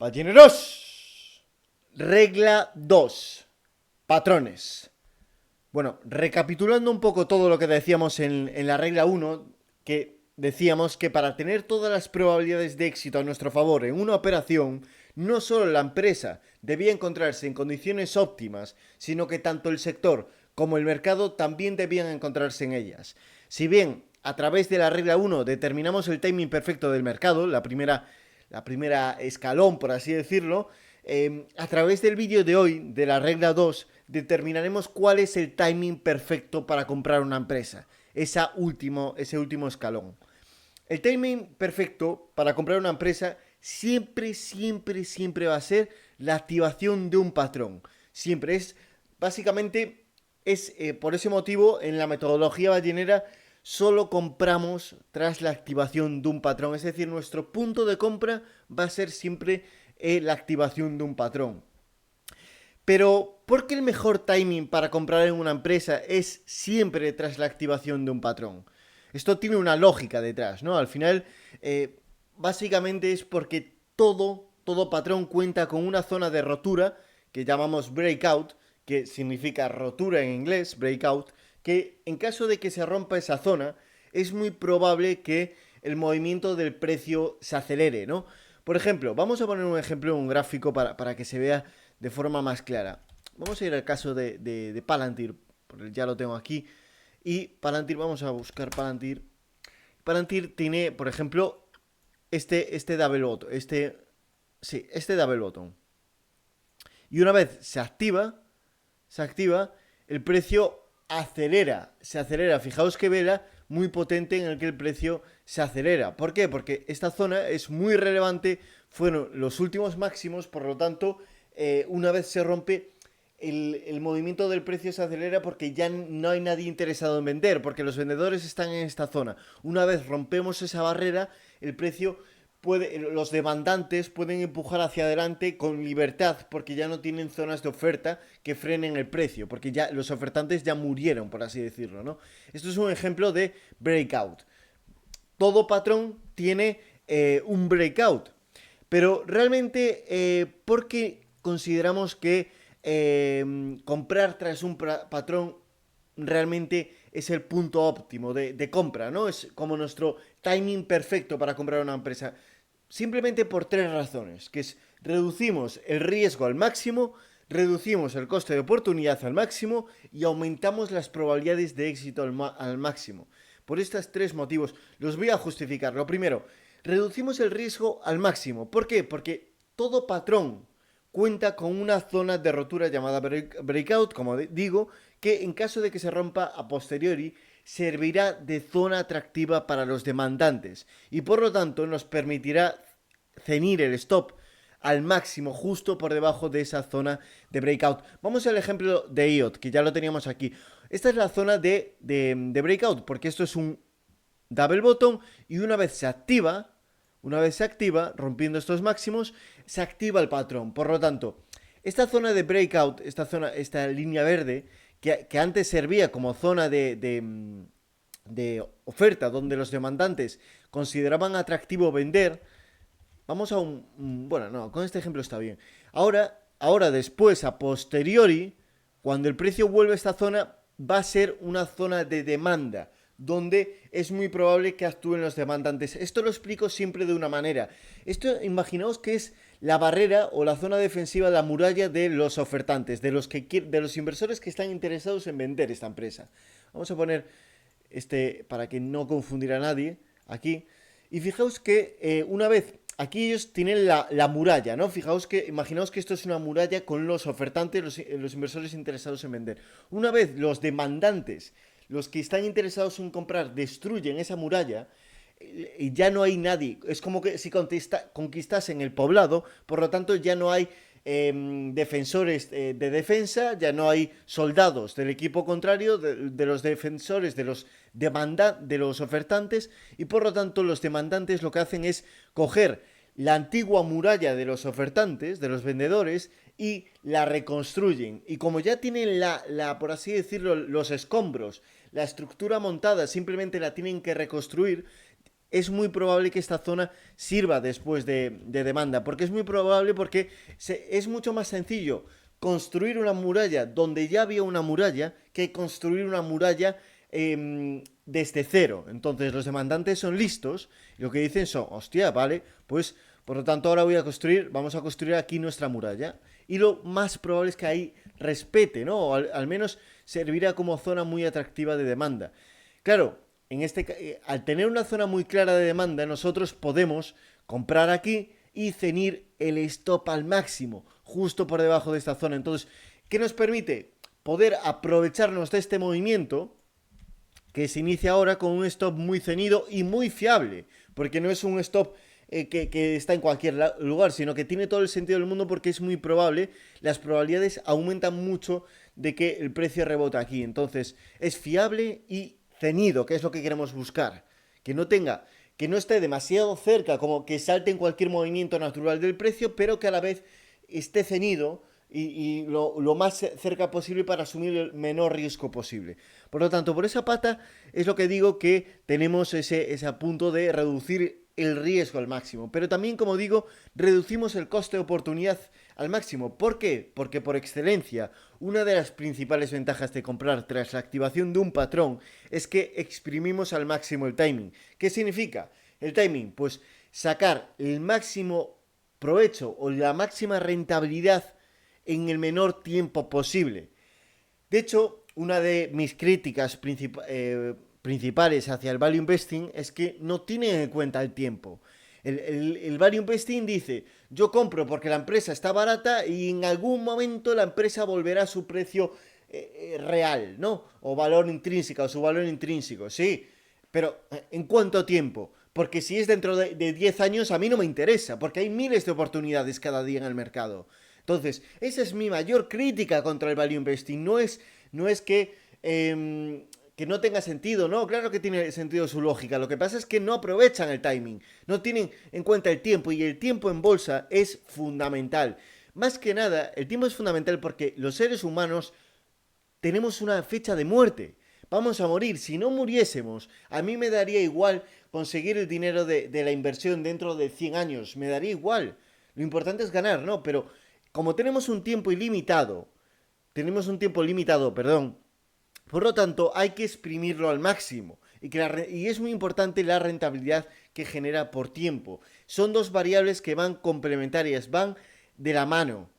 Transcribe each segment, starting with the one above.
Balleneros. Regla 2. Patrones. Bueno, recapitulando un poco todo lo que decíamos en la regla 1, que decíamos que para tener todas las probabilidades de éxito a nuestro favor en una operación, no solo la empresa debía encontrarse en condiciones óptimas, sino que tanto el sector como el mercado también debían encontrarse en ellas. Si bien a través de la regla 1 determinamos el timing perfecto del mercado, la primera escalón, por así decirlo, a través del vídeo de hoy, de la regla 2, determinaremos cuál es el timing perfecto para comprar una empresa. Ese último escalón. El timing perfecto para comprar una empresa siempre va a ser la activación de un patrón. Siempre es, básicamente, por ese motivo, en la metodología ballenera, solo compramos tras la activación de un patrón. Es decir, nuestro punto de compra va a ser siempre la activación de un patrón. Pero, ¿por qué el mejor timing para comprar en una empresa es siempre tras la activación de un patrón? Esto tiene una lógica detrás, ¿no? Al final, básicamente es porque todo patrón cuenta con una zona de rotura que llamamos breakout, que significa rotura en inglés, breakout, que en caso de que se rompa esa zona, es muy probable que el movimiento del precio se acelere, ¿no? Por ejemplo, vamos a poner un ejemplo, un gráfico para que se vea de forma más clara. Vamos a ir al caso de Palantir, porque ya lo tengo aquí. Y Palantir, vamos a buscar Palantir. Palantir tiene, por ejemplo, este double bottom. Este double bottom. Y una vez se activa, el precio se acelera. Fijaos que vela muy potente en el que el precio se acelera. ¿Por qué? Porque esta zona es muy relevante, fueron los últimos máximos, por lo tanto, una vez se rompe, el movimiento del precio se acelera porque ya no hay nadie interesado en vender, porque los vendedores están en esta zona. Una vez rompemos esa barrera, el precio los demandantes pueden empujar hacia adelante con libertad porque ya no tienen zonas de oferta que frenen el precio, porque ya los ofertantes ya murieron, por así decirlo, ¿no? Esto es un ejemplo de breakout. Todo patrón tiene un breakout, pero realmente, ¿por qué consideramos que comprar tras un patrón realmente es el punto óptimo de compra, ¿no? Es como nuestro timing perfecto para comprar una empresa. Simplemente por tres razones, que es reducimos el riesgo al máximo, reducimos el coste de oportunidad al máximo y aumentamos las probabilidades de éxito al máximo. Por estos tres motivos los voy a justificar. Lo primero, reducimos el riesgo al máximo. ¿Por qué? Porque todo patrón cuenta con una zona de rotura llamada breakout, como digo, que en caso de que se rompa a posteriori servirá de zona atractiva para los demandantes y por lo tanto nos permitirá ceñir el stop al máximo justo por debajo de esa zona de breakout. Vamos al ejemplo de IOT, que ya lo teníamos aquí. Esta es la zona de breakout, porque esto es un double bottom y una vez se activa, rompiendo estos máximos, se activa el patrón. Por lo tanto, esta zona de breakout, esta línea verde, que antes servía como zona de oferta, donde los demandantes consideraban atractivo vender, vamos a bueno, no, con este ejemplo está bien. Ahora después, a posteriori, cuando el precio vuelve a esta zona, va a ser una zona de demanda, donde es muy probable que actúen los demandantes. Esto lo explico siempre de una manera. Esto, imaginaos que es la barrera o la zona defensiva, la muralla de los ofertantes, de los inversores que están interesados en vender esta empresa. Vamos a poner para que no confundir a nadie, aquí. Y fijaos que una vez aquí ellos tienen la muralla, ¿no? Imaginaos que esto es una muralla con los ofertantes, los inversores interesados en vender. Una vez los demandantes, los que están interesados en comprar, destruyen esa muralla, y ya no hay nadie. Es como que si conquistasen el poblado, por lo tanto ya no hay defensores de defensa, ya no hay soldados del equipo contrario, de los defensores, de los ofertantes, y por lo tanto los demandantes lo que hacen es coger la antigua muralla de los ofertantes, de los vendedores, y la reconstruyen. Y como ya tienen por así decirlo, los escombros, la estructura montada, simplemente la tienen que reconstruir, es muy probable que esta zona sirva después de demanda, porque es muy probable porque es mucho más sencillo construir una muralla donde ya había una muralla que construir una muralla desde cero. Entonces los demandantes son listos y lo que dicen son, hostia, vale, pues por lo tanto ahora vamos a construir aquí nuestra muralla. Y lo más probable es que ahí respete, ¿no? O al menos servirá como zona muy atractiva de demanda. Claro, al tener una zona muy clara de demanda, nosotros podemos comprar aquí y ceñir el stop al máximo, justo por debajo de esta zona. Entonces, ¿qué nos permite? Poder aprovecharnos de este movimiento que se inicia ahora con un stop muy ceñido y muy fiable, porque no es un stop que está en cualquier lugar, sino que tiene todo el sentido del mundo porque es muy probable, las probabilidades aumentan mucho de que el precio rebota aquí. Entonces, es fiable y ceñido, que es lo que queremos buscar. Que no esté demasiado cerca, como que salte en cualquier movimiento natural del precio, pero que a la vez esté ceñido y lo más cerca posible para asumir el menor riesgo posible. Por lo tanto, por esa pata es lo que digo que tenemos ese punto de reducir el riesgo al máximo. Pero también, como digo, reducimos el coste de oportunidad al máximo. ¿Por qué? Porque por excelencia, una de las principales ventajas de comprar tras la activación de un patrón es que exprimimos al máximo el timing. ¿Qué significa? El timing, pues sacar el máximo provecho o la máxima rentabilidad en el menor tiempo posible. De hecho, una de mis críticas principales hacia el value investing es que no tienen en cuenta el tiempo. El value investing dice, yo compro porque la empresa está barata y en algún momento la empresa volverá a su precio real, ¿no? O valor intrínseco, o su valor intrínseco, sí. Pero, ¿en cuánto tiempo? Porque si es dentro de 10 años, a mí no me interesa, porque hay miles de oportunidades cada día en el mercado. Entonces, esa es mi mayor crítica contra el value investing. No es que no tenga sentido, no, claro que tiene sentido su lógica. Lo que pasa es que no aprovechan el timing, no tienen en cuenta el tiempo y el tiempo en bolsa es fundamental. Más que nada, el tiempo es fundamental porque los seres humanos tenemos una fecha de muerte. Vamos a morir. Si no muriésemos, a mí me daría igual conseguir el dinero de la inversión dentro de 100 años. Me daría igual. Lo importante es ganar, ¿no? Pero como tenemos un tiempo limitado, perdón, por lo tanto hay que exprimirlo al máximo. Y es muy importante la rentabilidad que genera por tiempo. Son dos variables que van complementarias, van de la mano.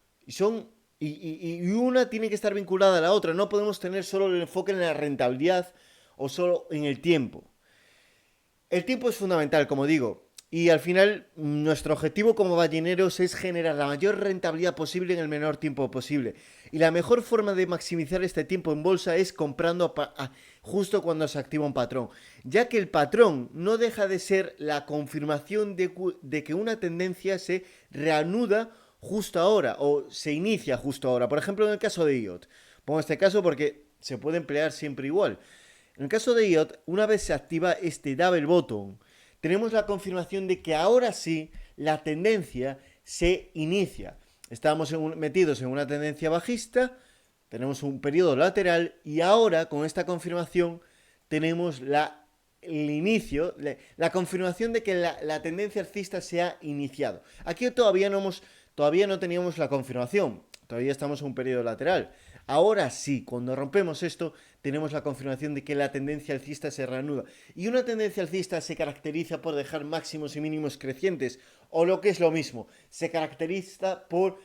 Y una tiene que estar vinculada a la otra. No podemos tener solo el enfoque en la rentabilidad o solo en el tiempo. El tiempo es fundamental, como digo. Y al final, nuestro objetivo como balleneros es generar la mayor rentabilidad posible en el menor tiempo posible. Y la mejor forma de maximizar este tiempo en bolsa es comprando justo cuando se activa un patrón. Ya que el patrón no deja de ser la confirmación de que una tendencia se reanuda justo ahora o se inicia justo ahora. Por ejemplo, en el caso de IOT. Pongo este caso porque se puede emplear siempre igual. En el caso de IOT, una vez se activa este double bottom, tenemos la confirmación de que ahora sí la tendencia se inicia. Estábamos metidos en una tendencia bajista, tenemos un periodo lateral y ahora con esta confirmación tenemos el inicio, la confirmación de que la tendencia alcista se ha iniciado. Aquí todavía no teníamos la confirmación, todavía estamos en un periodo lateral. Ahora sí, cuando rompemos esto, tenemos la confirmación de que la tendencia alcista se reanuda. Y una tendencia alcista se caracteriza por dejar máximos y mínimos crecientes, o lo que es lo mismo, se caracteriza por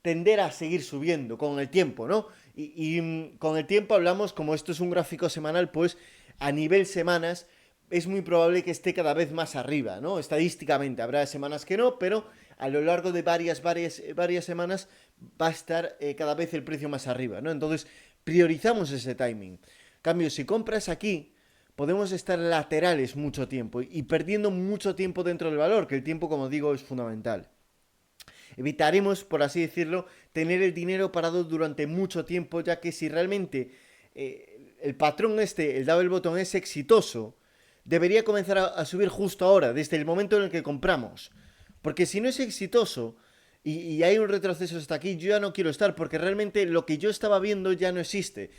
tender a seguir subiendo con el tiempo, ¿no? Y con el tiempo hablamos, como esto es un gráfico semanal, pues a nivel semanas es muy probable que esté cada vez más arriba, ¿no? Estadísticamente, habrá semanas que no, pero a lo largo de varias semanas va a estar cada vez el precio más arriba, ¿no? Entonces, priorizamos ese timing. En cambio, si compras aquí, podemos estar laterales mucho tiempo y perdiendo mucho tiempo dentro del valor, que el tiempo, como digo, es fundamental. Evitaremos, por así decirlo, tener el dinero parado durante mucho tiempo, ya que si realmente el patrón el double bottom es exitoso, debería comenzar a subir justo ahora, desde el momento en el que compramos. Porque si no es exitoso y hay un retroceso hasta aquí, yo ya no quiero estar porque realmente lo que yo estaba viendo ya no existe.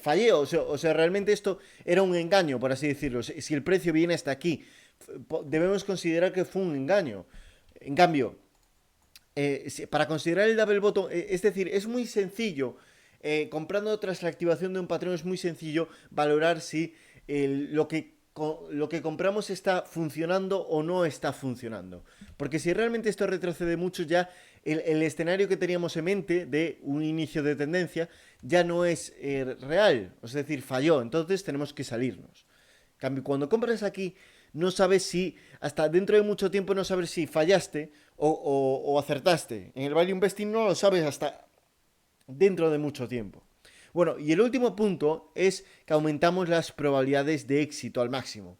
Fallé, o sea, realmente esto era un engaño, por así decirlo. Si el precio viene hasta aquí, debemos considerar que fue un engaño. En cambio, para considerar el double bottom, es decir, es muy sencillo. Comprando tras la activación de un patrón es muy sencillo valorar si lo que compramos está funcionando o no está funcionando. Porque si realmente esto retrocede mucho, ya el escenario que teníamos en mente de un inicio de tendencia ya no es real, es decir, falló, entonces tenemos que salirnos. En cambio, cuando compras aquí, no sabes si, hasta dentro de mucho tiempo, no sabes si fallaste o acertaste. En el value investing no lo sabes hasta dentro de mucho tiempo. Bueno, y el último punto es que aumentamos las probabilidades de éxito al máximo.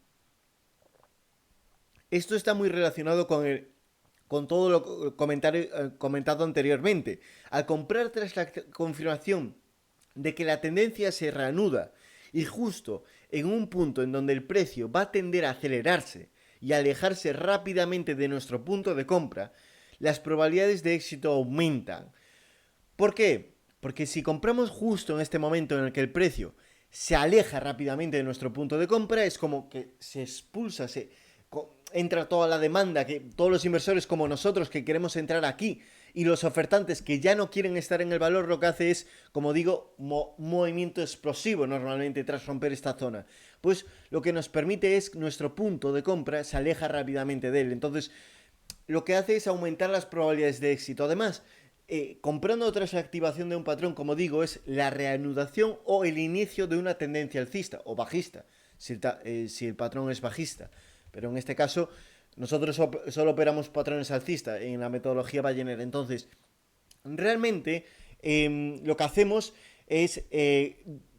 Esto está muy relacionado con todo lo comentado anteriormente. Al comprar tras la confirmación de que la tendencia se reanuda y justo en un punto en donde el precio va a tender a acelerarse y alejarse rápidamente de nuestro punto de compra, las probabilidades de éxito aumentan. ¿Por qué? Porque si compramos justo en este momento en el que el precio se aleja rápidamente de nuestro punto de compra, es como que se expulsa, entra toda la demanda, que todos los inversores como nosotros que queremos entrar aquí y los ofertantes que ya no quieren estar en el valor, lo que hace es, como digo, movimiento explosivo normalmente tras romper esta zona. Pues lo que nos permite es que nuestro punto de compra se aleja rápidamente de él. Entonces, lo que hace es aumentar las probabilidades de éxito. Además, comprando tras la activación de un patrón, como digo, es la reanudación o el inicio de una tendencia alcista o bajista, si el patrón es bajista. Pero en este caso, nosotros solo operamos patrones alcistas en la metodología Ballener. Entonces, realmente lo que hacemos es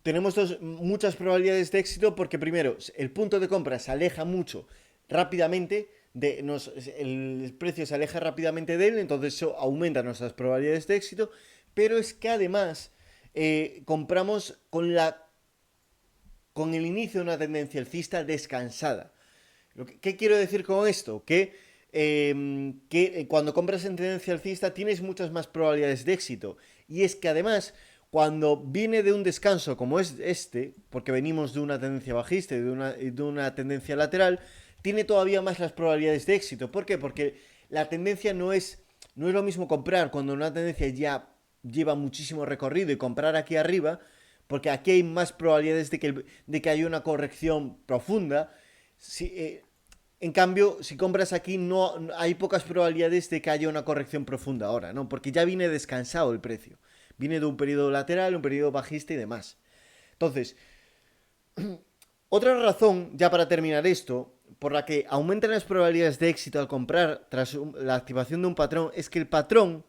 tenemos muchas probabilidades de éxito porque primero el punto de compra se aleja mucho rápidamente el precio se aleja rápidamente de él, entonces eso aumenta nuestras probabilidades de éxito, pero es que además compramos con el inicio de una tendencia alcista descansada. ¿Qué quiero decir con esto? Que cuando compras en tendencia alcista tienes muchas más probabilidades de éxito. Y es que además, cuando viene de un descanso como es este, porque venimos de una tendencia bajista y de una tendencia lateral, tiene todavía más las probabilidades de éxito. ¿Por qué? Porque la tendencia no es lo mismo comprar cuando una tendencia ya lleva muchísimo recorrido y comprar aquí arriba, porque aquí hay más probabilidades de que haya una corrección profunda. En cambio, si compras aquí, no hay pocas probabilidades de que haya una corrección profunda ahora, ¿no? Porque ya viene descansado el precio. Viene de un periodo lateral, un periodo bajista y demás. Entonces, otra razón, ya para terminar esto, por la que aumentan las probabilidades de éxito al comprar tras la activación de un patrón, es que el patrón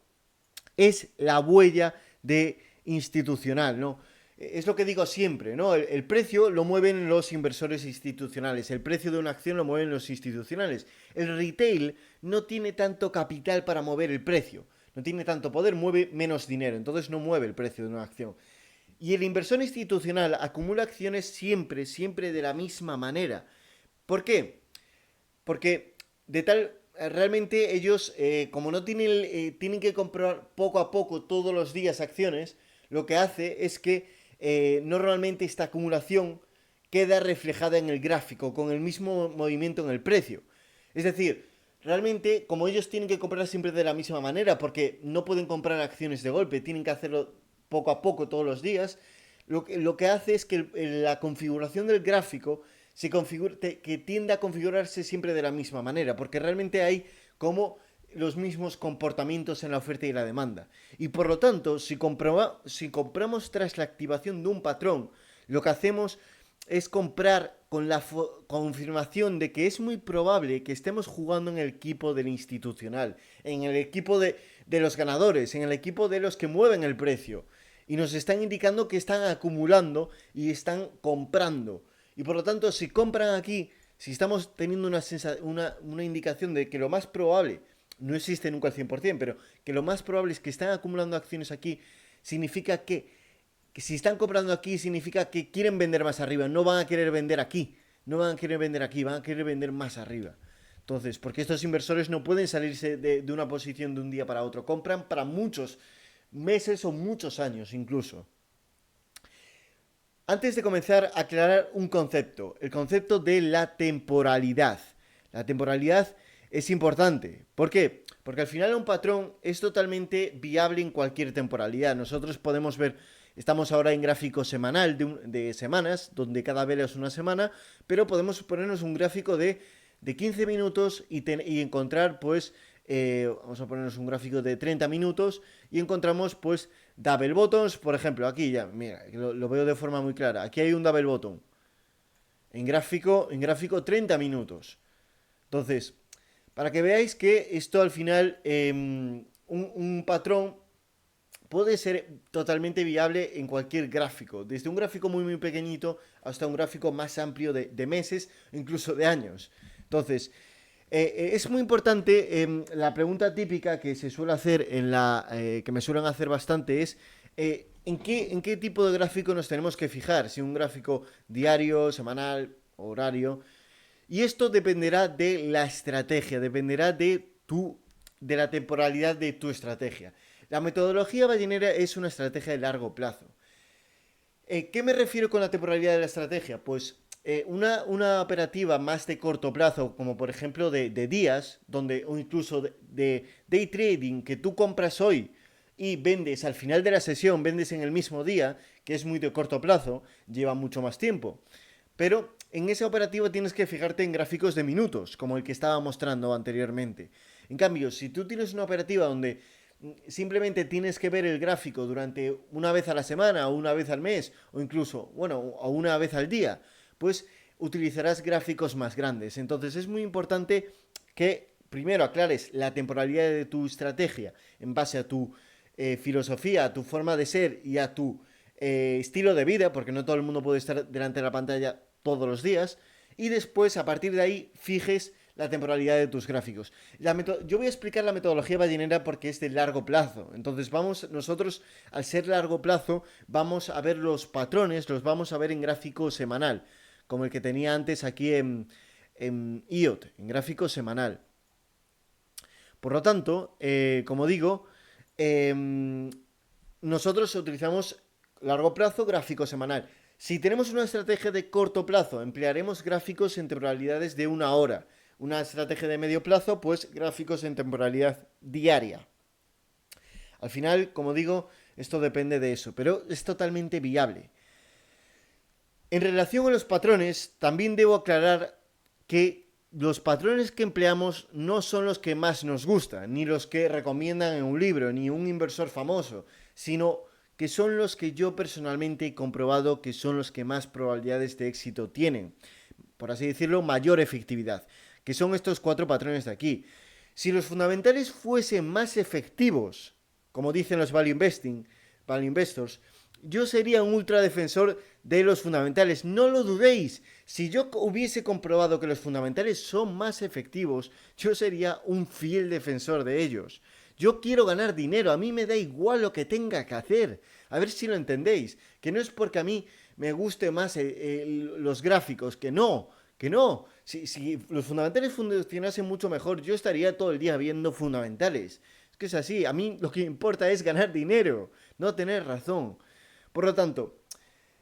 es la huella de institucional, ¿no? Es lo que digo siempre, ¿no? El precio lo mueven los inversores institucionales, el precio de una acción lo mueven los institucionales. El retail no tiene tanto capital para mover el precio, no tiene tanto poder, mueve menos dinero, entonces no mueve el precio de una acción. Y el inversor institucional acumula acciones siempre, siempre de la misma manera. ¿Por qué? Porque realmente ellos, como no tienen que comprar poco a poco todos los días acciones, lo que hace es que normalmente esta acumulación queda reflejada en el gráfico con el mismo movimiento en el precio. Es decir, realmente como ellos tienen que comprar siempre de la misma manera porque no pueden comprar acciones de golpe, tienen que hacerlo poco a poco todos los días, lo que hace es que la configuración del gráfico que tiende a configurarse siempre de la misma manera, porque realmente hay como los mismos comportamientos en la oferta y la demanda. Y por lo tanto, si compramos tras la activación de un patrón, lo que hacemos es comprar con la confirmación de que es muy probable que estemos jugando en el equipo del institucional, en el equipo de los ganadores, en el equipo de los que mueven el precio. Y nos están indicando que están acumulando y están comprando. Y por lo tanto, si compran aquí, si estamos teniendo una indicación de que lo más probable, no existe nunca al 100%, pero que lo más probable es que están acumulando acciones aquí, significa que si están comprando aquí, significa que quieren vender más arriba, no van a querer vender aquí, no van a querer vender aquí, van a querer vender más arriba. Entonces, porque estos inversores no pueden salirse de una posición de un día para otro, compran para muchos meses o muchos años incluso. Antes de comenzar, aclarar un concepto, el concepto de la temporalidad. La temporalidad es importante. ¿Por qué? Porque al final un patrón es totalmente viable en cualquier temporalidad. Nosotros podemos ver, estamos ahora en gráfico semanal de semanas, donde cada vela es una semana, pero podemos ponernos un gráfico de 15 minutos y encontrar pues vamos a ponernos un gráfico de 30 minutos y encontramos pues double bottoms, por ejemplo, aquí ya, mira, lo veo de forma muy clara, aquí hay un double bottom en gráfico 30 minutos. Entonces, para que veáis que esto al final, un patrón puede ser totalmente viable en cualquier gráfico, desde un gráfico muy pequeñito hasta un gráfico más amplio de meses, incluso de años. Entonces, es muy importante, la pregunta típica que se suele hacer que me suelen hacer bastante es ¿en qué tipo de gráfico nos tenemos que fijar? Si un gráfico diario, semanal, horario. Y esto dependerá de la estrategia, dependerá de la temporalidad de tu estrategia. La metodología ballenera es una estrategia de largo plazo. ¿Qué me refiero con la temporalidad de la estrategia? Pues una operativa más de corto plazo, como por ejemplo de días, o incluso de day trading, que tú compras hoy y vendes al final de la sesión, vendes en el mismo día, que es muy de corto plazo, lleva mucho más tiempo. Pero en esa operativa tienes que fijarte en gráficos de minutos, como el que estaba mostrando anteriormente. En cambio, si tú tienes una operativa donde simplemente tienes que ver el gráfico durante una vez a la semana o una vez al mes o incluso, bueno, o una vez al día, pues utilizarás gráficos más grandes. Entonces es muy importante que primero aclares la temporalidad de tu estrategia en base a tu filosofía, a tu forma de ser y a tu estilo de vida, porque no todo el mundo puede estar delante de la pantalla todos los días, y después a partir de ahí fijes la temporalidad de tus gráficos. Yo voy a explicar la metodología ballenera porque es de largo plazo. Entonces nosotros, al ser largo plazo, vamos a ver los patrones, los vamos a ver en gráfico semanal, como el que tenía antes aquí en IOT, en gráfico semanal. Por lo tanto, como digo, nosotros utilizamos largo plazo, gráfico semanal. Si tenemos una estrategia de corto plazo, emplearemos gráficos en temporalidades de una hora. Una estrategia de medio plazo, pues gráficos en temporalidad diaria. Al final, como digo, esto depende de eso, pero es totalmente viable. En relación a los patrones, también debo aclarar que los patrones que empleamos no son los que más nos gustan, ni los que recomiendan en un libro, ni un inversor famoso, sino que son los que yo personalmente he comprobado que son los que más probabilidades de éxito tienen. Por así decirlo, mayor efectividad, que son estos 4 patrones de aquí. Si los fundamentales fuesen más efectivos, como dicen los value investors, yo sería un ultra defensor de los fundamentales. No lo dudéis. Si yo hubiese comprobado que los fundamentales son más efectivos, yo sería un fiel defensor de ellos. Yo quiero ganar dinero, a mí me da igual lo que tenga que hacer. A ver si lo entendéis. Que no es porque a mí me guste más los gráficos, que no. Si los fundamentales funcionasen mucho mejor, yo estaría todo el día viendo fundamentales. Es que es así, a mí lo que importa es ganar dinero, no tener razón. Por lo tanto,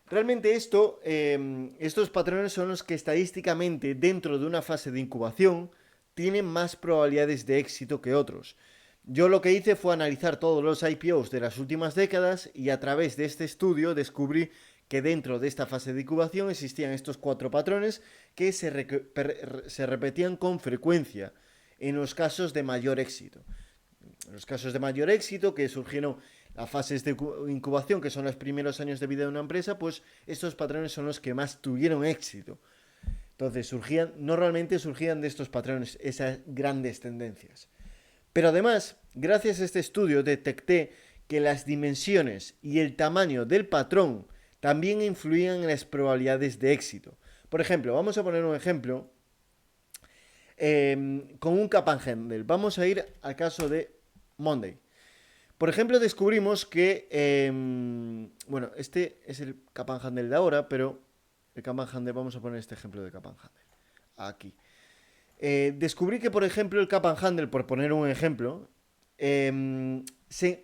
realmente estos patrones son los que estadísticamente dentro de una fase de incubación tienen más probabilidades de éxito que otros. Yo lo que hice fue analizar todos los IPOs de las últimas décadas y a través de este estudio descubrí que dentro de esta fase de incubación existían estos 4 patrones que se repetían con frecuencia en los casos de mayor éxito. En los casos de mayor éxito que surgieron las fases de incubación, que son los primeros años de vida de una empresa, pues estos patrones son los que más tuvieron éxito. Entonces normalmente surgían de estos patrones esas grandes tendencias. Pero además, gracias a este estudio detecté que las dimensiones y el tamaño del patrón también influían en las probabilidades de éxito. Por ejemplo, vamos a poner un ejemplo con un cap and handle. Vamos a ir al caso de Monday. Por ejemplo, descubrimos que, bueno, este es el cap and handle de ahora, pero el cap and handle, vamos a poner este ejemplo de cap and handle aquí. descubrí que, por ejemplo, el cap and handle, por poner un ejemplo,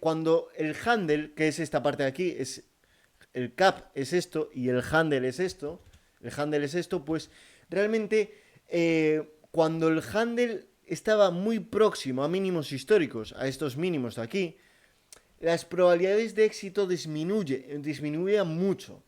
cuando el handle, que es esta parte de aquí, es el cap es esto y el handle es esto, pues realmente cuando el handle estaba muy próximo a mínimos históricos, a estos mínimos de aquí, las probabilidades de éxito disminuían mucho.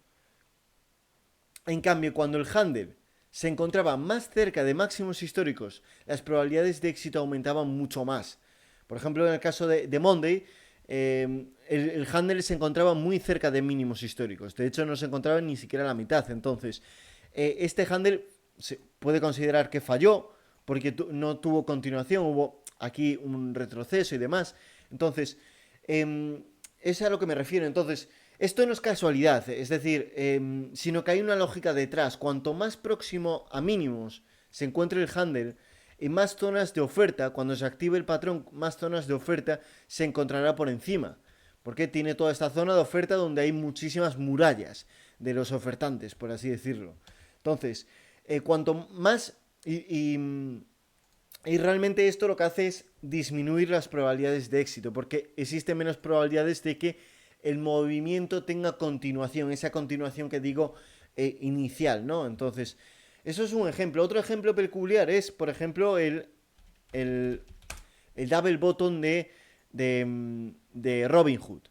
En cambio, cuando el handle se encontraba más cerca de máximos históricos, las probabilidades de éxito aumentaban mucho más. Por ejemplo, en el caso de Monday, el handle se encontraba muy cerca de mínimos históricos. De hecho, no se encontraba ni siquiera a la mitad. Entonces, este handle se puede considerar que falló porque no tuvo continuación. Hubo aquí un retroceso y demás. Entonces, es a lo que me refiero. Entonces, esto no es casualidad, es decir, sino que hay una lógica detrás. Cuanto más próximo a mínimos se encuentre el handle, en más zonas de oferta, cuando se active el patrón, más zonas de oferta se encontrará por encima. Porque tiene toda esta zona de oferta donde hay muchísimas murallas de los ofertantes, por así decirlo. Entonces, cuanto más... Y realmente esto lo que hace es disminuir las probabilidades de éxito, porque existen menos probabilidades de que el movimiento tenga continuación, esa continuación que digo inicial, ¿no? Entonces, eso es un ejemplo. Otro ejemplo peculiar es, por ejemplo, el, el double bottom de Robinhood.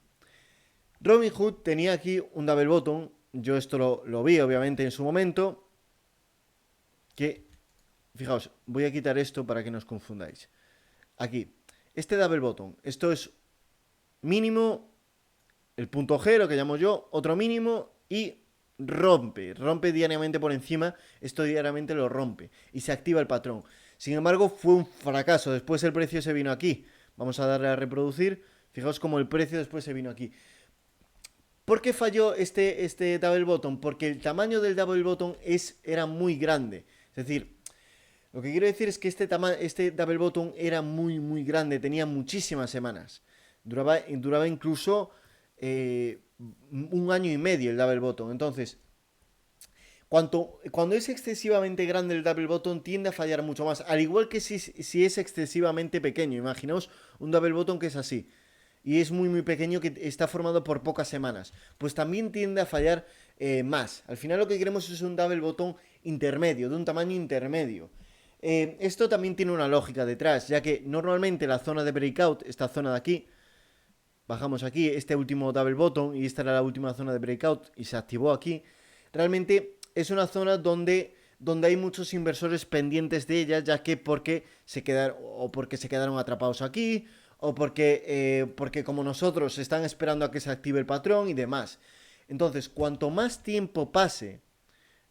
Robinhood tenía aquí un double bottom, yo esto lo vi obviamente en su momento, que, fijaos, voy a quitar esto para que no os confundáis. Aquí, este double bottom, esto es mínimo, el punto G, lo que llamo yo, otro mínimo y rompe diariamente por encima, esto diariamente lo rompe y se activa el patrón. Sin embargo, fue un fracaso, después el precio se vino aquí. Vamos a darle a reproducir, fijaos cómo el precio después se vino aquí. ¿Por qué falló este double bottom? Porque el tamaño del double bottom era muy grande. Es decir, lo que quiero decir es que este double bottom era muy grande, tenía muchísimas semanas. Duraba incluso un año y medio el double bottom. Entonces, cuando es excesivamente grande el double bottom tiende a fallar mucho más. Al igual que si es excesivamente pequeño. Imaginaos un double bottom que es así. Y es muy pequeño, que está formado por pocas semanas. Pues también tiende a fallar más. Al final lo que queremos es un double bottom intermedio, de un tamaño intermedio. Esto también tiene una lógica detrás, ya que normalmente la zona de breakout, esta zona de aquí, bajamos aquí, este último double bottom, y esta era la última zona de breakout, y se activó aquí, realmente es una zona donde hay muchos inversores pendientes de ella, ya que porque se quedaron atrapados aquí, o porque como nosotros están esperando a que se active el patrón y demás. Entonces, cuanto más tiempo pase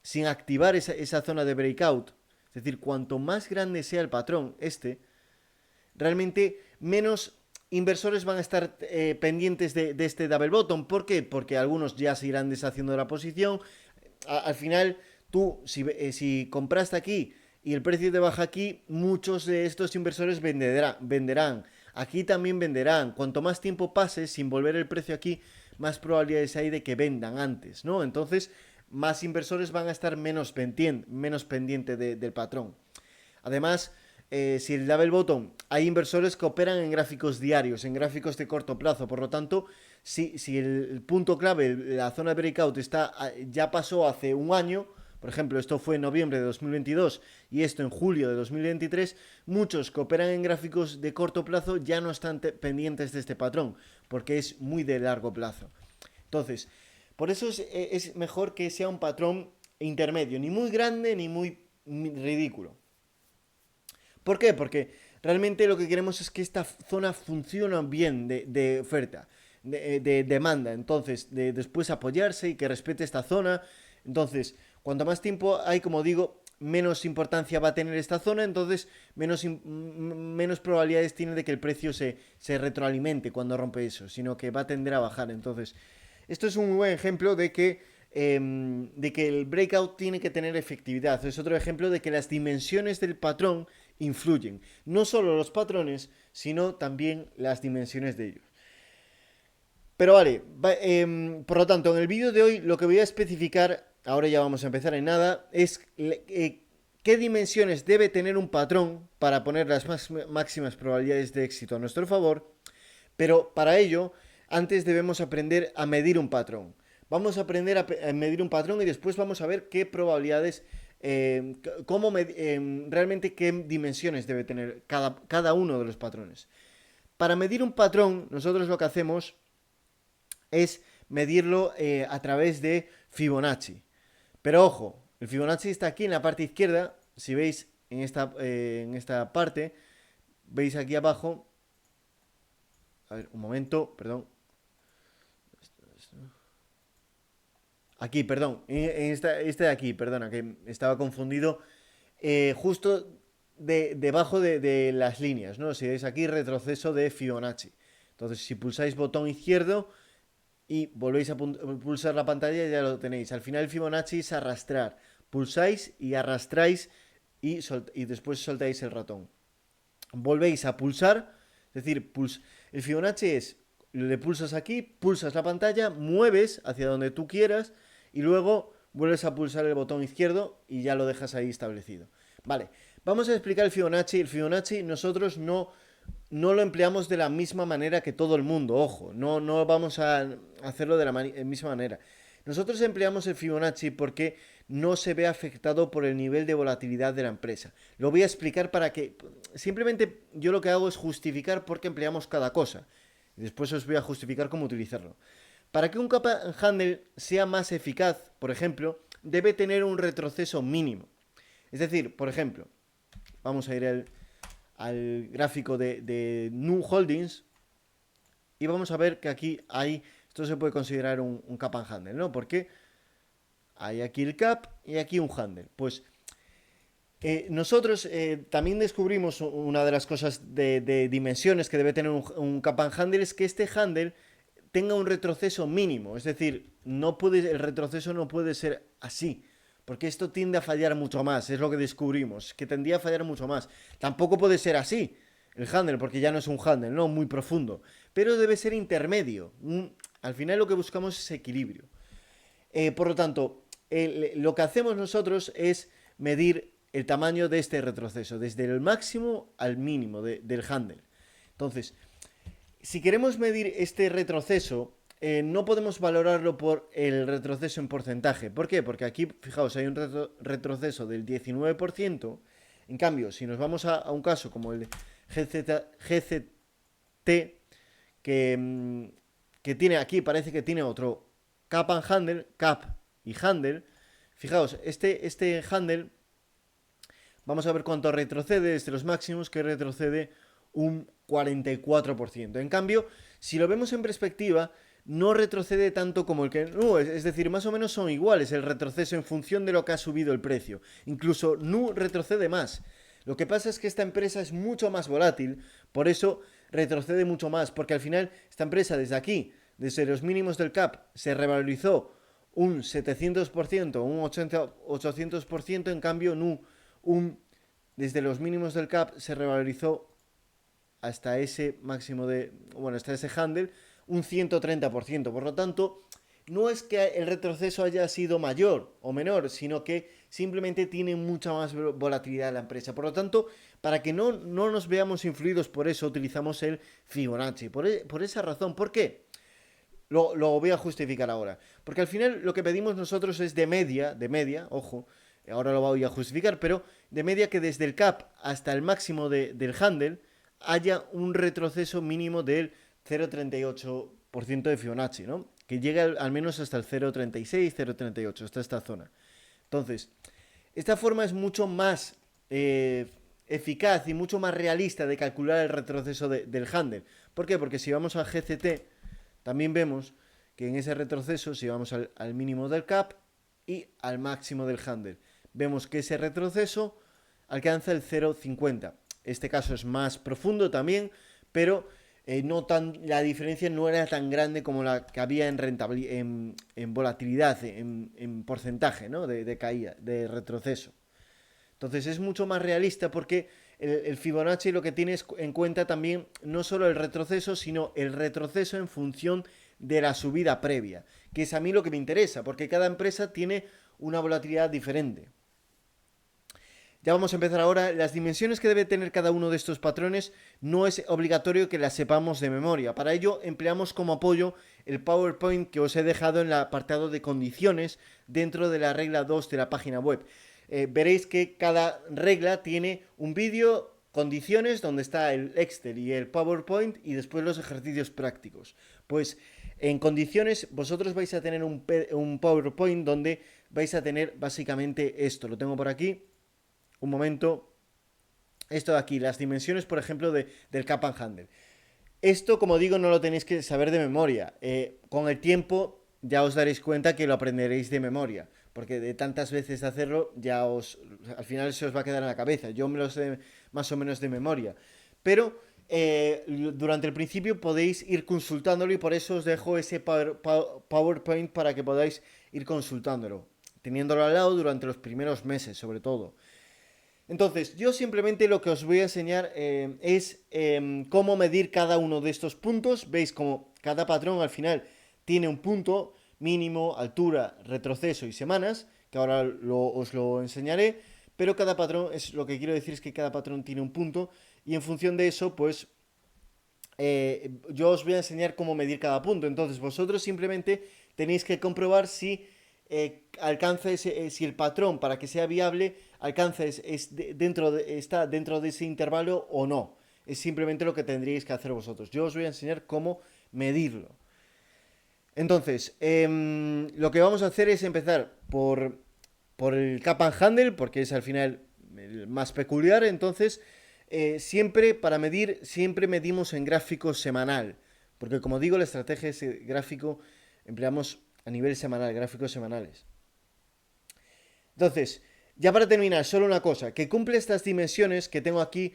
sin activar esa zona de breakout, es decir, cuanto más grande sea el patrón realmente menos inversores van a estar pendientes de este double bottom. ¿Por qué? Porque algunos ya se irán deshaciendo de la posición. Al final, tú, si compraste aquí y el precio te baja aquí, muchos de estos inversores venderán. Aquí también venderán. Cuanto más tiempo pase sin volver el precio aquí, más probabilidades hay de que vendan antes, ¿no? Entonces, más inversores van a estar menos pendientes del patrón. Además, si el double bottom, hay inversores que operan en gráficos diarios, en gráficos de corto plazo. Por lo tanto, si el punto clave, la zona de breakout ya pasó hace un año, por ejemplo, esto fue en noviembre de 2022 y esto en julio de 2023, muchos que operan en gráficos de corto plazo ya no están pendientes de este patrón, porque es muy de largo plazo. Entonces, por eso es mejor que sea un patrón intermedio, ni muy grande ni muy ridículo. ¿Por qué? Porque realmente lo que queremos es que esta zona funcione bien de oferta, de demanda. Entonces, después apoyarse y que respete esta zona. Entonces, cuanto más tiempo hay, como digo, menos importancia va a tener esta zona, entonces menos probabilidades tiene de que el precio se retroalimente cuando rompe eso, sino que va a tender a bajar. Entonces, esto es un buen ejemplo de que el breakout tiene que tener efectividad. Es otro ejemplo de que las dimensiones del patrón influyen. No solo los patrones, sino también las dimensiones de ellos. Pero vale, por lo tanto, en el vídeo de hoy lo que voy a especificar, ahora ya vamos a empezar en nada, es ¿Qué dimensiones debe tener un patrón para poner las máximas probabilidades de éxito a nuestro favor? Pero para ello, antes debemos aprender a medir un patrón. Vamos a aprender a medir un patrón y después vamos a ver qué probabilidades, realmente qué dimensiones debe tener cada uno de los patrones. Para medir un patrón, nosotros lo que hacemos es medirlo a través de Fibonacci. Pero ojo, el Fibonacci está aquí en la parte izquierda. Si veis en esta parte, veis aquí abajo. A ver, un momento, perdón. Aquí, perdón. Este de aquí, perdona, que estaba confundido. Justo debajo de las líneas, ¿no? Si veis aquí, retroceso de Fibonacci. Entonces, si pulsáis botón izquierdo y volvéis a pulsar la pantalla, ya lo tenéis. Al final, el Fibonacci es arrastrar. Pulsáis y arrastráis y después soltáis el ratón. Volvéis a pulsar, es decir, el Fibonacci es, le pulsas aquí, pulsas la pantalla, mueves hacia donde tú quieras y luego vuelves a pulsar el botón izquierdo y ya lo dejas ahí establecido. Vale, vamos a explicar el Fibonacci. El Fibonacci nosotros no lo empleamos de la misma manera que todo el mundo, ojo, no vamos a hacerlo de la misma manera. Nosotros empleamos el Fibonacci porque no se ve afectado por el nivel de volatilidad de la empresa. Lo voy a explicar para que... Simplemente yo lo que hago es justificar por qué empleamos cada cosa. Después os voy a justificar cómo utilizarlo. Para que un cap and handle sea más eficaz, por ejemplo, debe tener un retroceso mínimo. Es decir, por ejemplo, vamos a ir al gráfico de Nu Holdings y vamos a ver que aquí hay... Esto se puede considerar un cap and handle, ¿no? Porque hay aquí el cap y aquí un handle. Pues nosotros también descubrimos una de las cosas de dimensiones que debe tener un cap and handle, es que este handle tenga un retroceso mínimo. Es decir, el retroceso no puede ser así, porque esto tiende a fallar mucho más. Es lo que descubrimos, que tendría a fallar mucho más. Tampoco puede ser así el handle, porque ya no es un handle, ¿no? Muy profundo. Pero debe ser intermedio. Al final lo que buscamos es equilibrio. Por lo tanto, lo que hacemos nosotros es medir el tamaño de este retroceso, desde el máximo al mínimo del handle. Entonces, si queremos medir este retroceso, no podemos valorarlo por el retroceso en porcentaje. ¿Por qué? Porque aquí, fijaos, hay un retroceso del 19%. En cambio, si nos vamos a un caso como el GCT, que tiene aquí, parece que tiene otro cap and handle, cap y handle. Fijaos, este handle, vamos a ver cuánto retrocede desde los máximos, que retrocede un 44%. En cambio, si lo vemos en perspectiva, no retrocede tanto como el que... Nu, es decir, más o menos son iguales el retroceso en función de lo que ha subido el precio. Incluso Nu retrocede más. Lo que pasa es que esta empresa es mucho más volátil, por eso retrocede mucho más, porque al final esta empresa desde aquí, desde los mínimos del cap, se revalorizó un 700%, un 800%, en cambio Nu, desde los mínimos del cap se revalorizó hasta ese máximo hasta ese handle, un 130%. Por lo tanto, no es que el retroceso haya sido mayor o menor, sino que simplemente tiene mucha más volatilidad la empresa. Por lo tanto, para que no nos veamos influidos por eso, utilizamos el Fibonacci. Por esa razón. ¿Por qué? Lo voy a justificar ahora. Porque al final lo que pedimos nosotros es de media, ojo, ahora lo voy a justificar, pero de media que desde el cap hasta el máximo del handle haya un retroceso mínimo del 0,38% de Fibonacci, ¿no? Que llegue al menos hasta el 0,36, 0,38, hasta esta zona. Entonces, esta forma es mucho más eficaz y mucho más realista de calcular el retroceso del handle. ¿Por qué? Porque si vamos a GCT, también vemos que en ese retroceso, si vamos al mínimo del cap y al máximo del handle, vemos que ese retroceso alcanza el 0,50. Este caso es más profundo también, pero la diferencia no era tan grande como la que había en volatilidad, en porcentaje, ¿no? de caída, de retroceso. Entonces es mucho más realista porque el Fibonacci lo que tiene en cuenta también no solo el retroceso, sino el retroceso en función de la subida previa, que es a mí lo que me interesa, porque cada empresa tiene una volatilidad diferente. Ya vamos a empezar ahora. Las dimensiones que debe tener cada uno de estos patrones no es obligatorio que las sepamos de memoria. Para ello empleamos como apoyo el PowerPoint que os he dejado en el apartado de condiciones dentro de la regla 2 de la página web. Veréis que cada regla tiene un vídeo, condiciones, donde está el Excel y el PowerPoint y después los ejercicios prácticos. Pues en condiciones vosotros vais a tener un PowerPoint donde vais a tener básicamente esto. Lo tengo por aquí. Un momento. Esto de aquí, las dimensiones, por ejemplo, del Cap and Handle. Esto, como digo, no lo tenéis que saber de memoria. Con el tiempo ya os daréis cuenta que lo aprenderéis de memoria. Porque de tantas veces hacerlo, al final se os va a quedar en la cabeza. Yo me lo sé más o menos de memoria. Pero durante el principio podéis ir consultándolo y por eso os dejo ese PowerPoint para que podáis ir consultándolo. Teniéndolo al lado durante los primeros meses, sobre todo. Entonces, yo simplemente lo que os voy a enseñar es cómo medir cada uno de estos puntos. Veis como cada patrón al final tiene un punto mínimo, altura, retroceso y semanas, que ahora os lo enseñaré, pero cada patrón, lo que quiero decir es que cada patrón tiene un punto y en función de eso, pues yo os voy a enseñar cómo medir cada punto. Entonces, vosotros simplemente tenéis que comprobar si si el patrón para que sea viable alcanza está dentro de ese intervalo o no. Es simplemente lo que tendríais que hacer vosotros. Yo os voy a enseñar cómo medirlo. Entonces, lo que vamos a hacer es empezar por el Cap and Handle, porque es al final el más peculiar. Entonces, siempre para medir, siempre medimos en gráfico semanal. Porque como digo, la estrategia es gráfico, empleamos a nivel semanal, gráficos semanales. Entonces, ya para terminar, solo una cosa, que cumple estas dimensiones que tengo aquí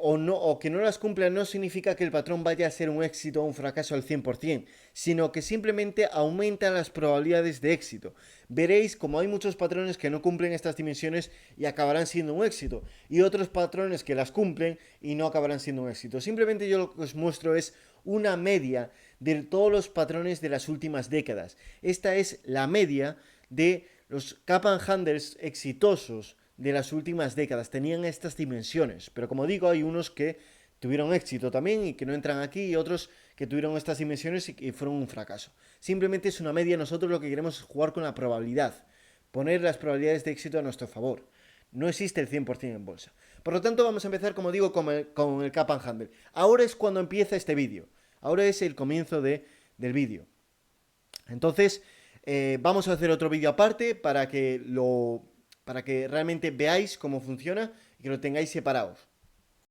o que no las cumpla no significa que el patrón vaya a ser un éxito o un fracaso al 100%, sino que simplemente aumenta las probabilidades de éxito. Veréis como hay muchos patrones que no cumplen estas dimensiones y acabarán siendo un éxito, y otros patrones que las cumplen y no acabarán siendo un éxito. Simplemente yo lo que os muestro es una media de todos los patrones de las últimas décadas. Esta es la media de los Cap and Handles exitosos de las últimas décadas. Tenían estas dimensiones, pero como digo, hay unos que tuvieron éxito también y que no entran aquí, y otros que tuvieron estas dimensiones y fueron un fracaso. Simplemente es una media. Nosotros lo que queremos es jugar con la probabilidad, poner las probabilidades de éxito a nuestro favor. No existe el 100% en bolsa. Por lo tanto, vamos a empezar, como digo, con el Cap and Handle. Ahora es cuando empieza este vídeo. Ahora es el comienzo del vídeo. Entonces, vamos a hacer otro vídeo aparte para que realmente veáis cómo funciona y que lo tengáis separados.